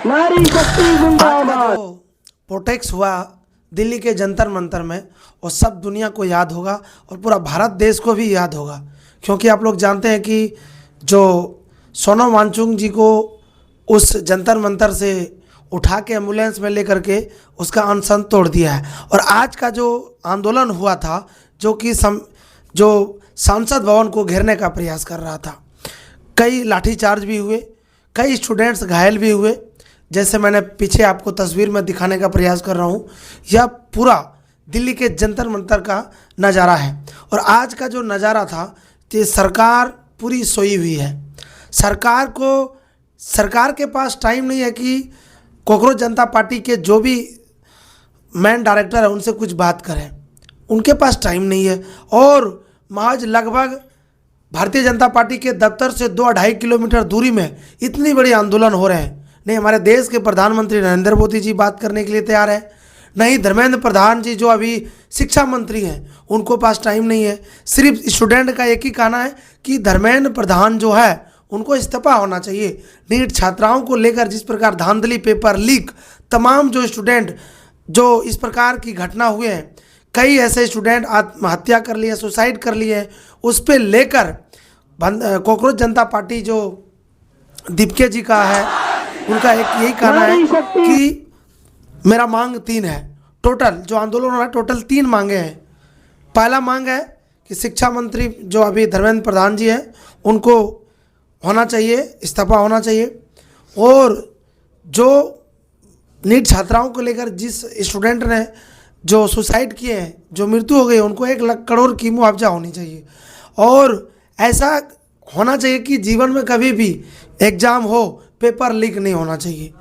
नारी शक्ति आज का जिंदाबाद। जो प्रोटेक्स हुआ दिल्ली के जंतर मंतर में, वो सब दुनिया को याद होगा और पूरा भारत देश को भी याद होगा। क्योंकि आप लोग जानते हैं कि जो सोनम वांगचुक जी को उस जंतर मंतर से उठा के एम्बुलेंस में लेकर के उसका अनशन तोड़ दिया है। और आज का जो आंदोलन हुआ था, जो कि जो संसद भवन को घेरने का प्रयास कर रहा था, कई लाठीचार्ज भी हुए, कई स्टूडेंट्स घायल भी हुए। जैसे मैंने पीछे आपको तस्वीर में दिखाने का प्रयास कर रहा हूँ, यह पूरा दिल्ली के जंतर मंतर का नज़ारा है। और आज का जो नज़ारा था, कि सरकार पूरी सोई हुई है। सरकार के पास टाइम नहीं है कि कॉकरोच जनता पार्टी के जो भी मैन डायरेक्टर है उनसे कुछ बात करें, उनके पास टाइम नहीं है। और महज लगभग भारतीय जनता पार्टी के दफ्तर से 2-2.5 किलोमीटर दूरी में इतनी बड़ी आंदोलन हो रहे हैं। नहीं हमारे देश के प्रधानमंत्री नरेंद्र मोदी जी बात करने के लिए तैयार है, नहीं धर्मेंद्र प्रधान जी जो अभी शिक्षा मंत्री हैं उनको पास टाइम नहीं है। सिर्फ स्टूडेंट का एक ही कहना है कि धर्मेंद्र प्रधान जो है उनको इस्तीफा होना चाहिए। नीट छात्राओं को लेकर जिस प्रकार धांधली, पेपर लीक, तमाम जो स्टूडेंट जो इस प्रकार की घटना हुए हैं, कई ऐसे स्टूडेंट आत्महत्या कर लिए, सुसाइड कर लिए, उस पर लेकर कॉकरोच जनता पार्टी जो दीपके जी का है, उनका एक यही कहना है कि मेरा मांग 3 है। टोटल जो आंदोलन हो रहा है, टोटल 3 मांगे हैं। पहला मांग है कि शिक्षा मंत्री जो अभी धर्मेंद्र प्रधान जी हैं उनको होना चाहिए, इस्तीफा होना चाहिए। और जो नीट छात्राओं को लेकर जिस स्टूडेंट ने जो सुसाइड किए हैं, जो मृत्यु हो गई, उनको 1 लाख करोड़ की मुआवजा होनी चाहिए। और ऐसा होना चाहिए कि जीवन में कभी भी एग्ज़ाम हो, पेपर लीक नहीं होना चाहिए।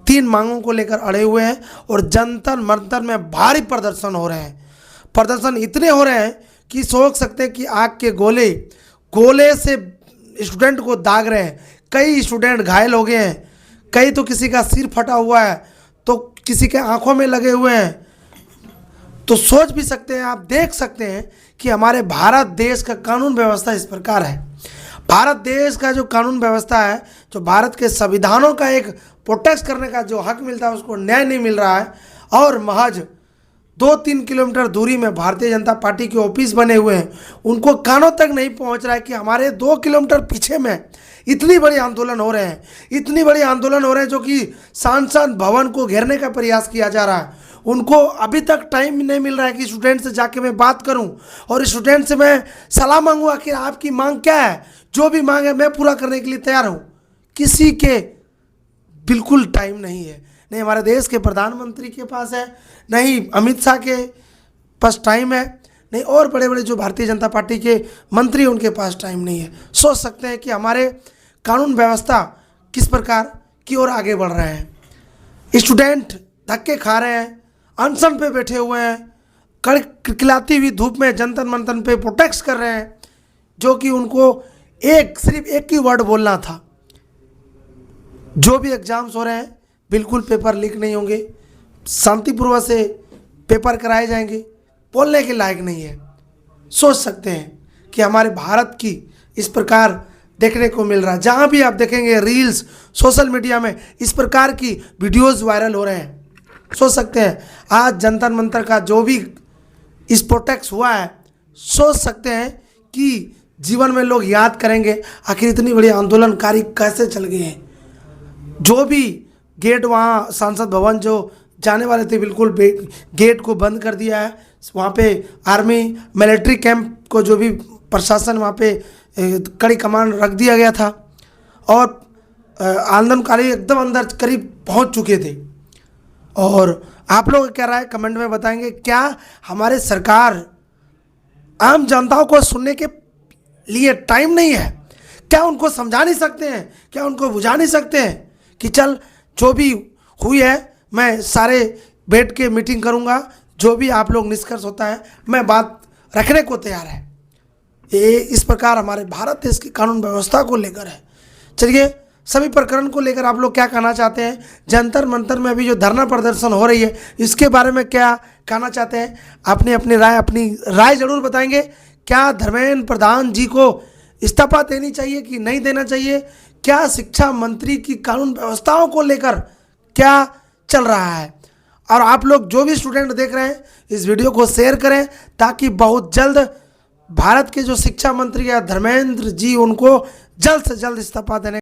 3 मांगों को लेकर अड़े हुए हैं और जंतर मंतर में भारी प्रदर्शन हो रहे हैं। प्रदर्शन इतने हो रहे हैं कि सोच सकते हैं कि आग के गोले से स्टूडेंट को दाग रहे हैं। कई स्टूडेंट घायल हो गए हैं, कई तो किसी का सिर फटा हुआ है, तो किसी के आंखों में लगे हुए हैं। तो सोच भी सकते हैं, आप देख सकते हैं कि हमारे भारत देश का कानून व्यवस्था इस प्रकार है। भारत देश का जो कानून व्यवस्था है, जो भारत के संविधानों का एक प्रोटेक्ट करने का जो हक मिलता है, उसको न्याय नहीं मिल रहा है। और महज 2-3 किलोमीटर दूरी में भारतीय जनता पार्टी के ऑफिस बने हुए हैं, उनको कानों तक नहीं पहुंच रहा है कि हमारे 2 किलोमीटर पीछे में इतनी बड़ी आंदोलन हो रहे हैं, इतनी बड़ी आंदोलन हो रहे हैं, जो कि संसद भवन को घेरने का प्रयास किया जा रहा है। उनको अभी तक टाइम नहीं मिल रहा है कि स्टूडेंट से जाके मैं बात करूं और स्टूडेंट से मैं सलाह मांगूँ कि आपकी मांग क्या है, जो भी मांग है मैं पूरा करने के लिए तैयार हूं। किसी के बिल्कुल टाइम नहीं है, नहीं हमारे देश के प्रधानमंत्री के पास है, नहीं अमित शाह के पास टाइम है, नहीं और बड़े बड़े जो भारतीय जनता पार्टी के मंत्री उनके पास टाइम नहीं है। सोच सकते हैं कि हमारे कानून व्यवस्था किस प्रकार की ओर आगे बढ़ रहे हैं। स्टूडेंट धक्के खा रहे हैं, अनशन पे बैठे हुए हैं, किलकिलाती हुई धूप में जंतर मंतर पे प्रोटेस्ट कर रहे हैं, जो कि उनको सिर्फ एक ही वर्ड बोलना था, जो भी एग्जाम्स हो रहे हैं बिल्कुल पेपर लीक नहीं होंगे, शांतिपूर्वक से पेपर कराए जाएंगे, बोलने के लायक नहीं है। सोच सकते हैं कि हमारे भारत की इस प्रकार देखने को मिल रहा है। जहाँ भी आप देखेंगे रील्स, सोशल मीडिया में इस प्रकार की वीडियोस वायरल हो रहे हैं। सोच सकते हैं आज जंतर मंतर का जो भी इस प्रोटेक्ट हुआ है, सोच सकते हैं कि जीवन में लोग याद करेंगे आखिर इतनी बड़ी आंदोलनकारी कैसे चल गए हैं। जो भी गेट वहाँ संसद भवन जो जाने वाले थे, बिल्कुल गेट को बंद कर दिया है। वहाँ पे आर्मी मिलिट्री कैंप को जो भी प्रशासन वहाँ पे कड़ी कमान रख दिया गया था और आंदोलनकारी एकदम अंदर करीब पहुँच चुके थे। और आप लोग क्या राय कमेंट में बताएंगे, क्या हमारे सरकार आम जनताओं को सुनने के लिए टाइम नहीं है? क्या उनको समझा नहीं सकते हैं? क्या उनको बुझा नहीं सकते हैं कि चल जो भी हुई है मैं सारे बैठ के मीटिंग करूंगा, जो भी आप लोग निष्कर्ष होता है मैं बात रखने को तैयार है। ये इस प्रकार हमारे भारत देश की कानून व्यवस्था को लेकर है। चलिए सभी प्रकरण को लेकर आप लोग क्या कहना चाहते हैं? जंतर मंतर में अभी जो धरना प्रदर्शन हो रही है इसके बारे में क्या कहना चाहते हैं? अपनी राय जरूर बताएंगे। क्या धर्मेंद्र प्रधान जी को इस्तीफा देनी चाहिए कि नहीं देना चाहिए? क्या शिक्षा मंत्री की कानून व्यवस्थाओं को लेकर क्या चल रहा है। और आप लोग जो भी स्टूडेंट देख रहे हैं इस वीडियो को शेयर करें ताकि बहुत जल्द भारत के जो शिक्षा मंत्री है धर्मेंद्र जी उनको जल्द से जल्द इस्तीफा देने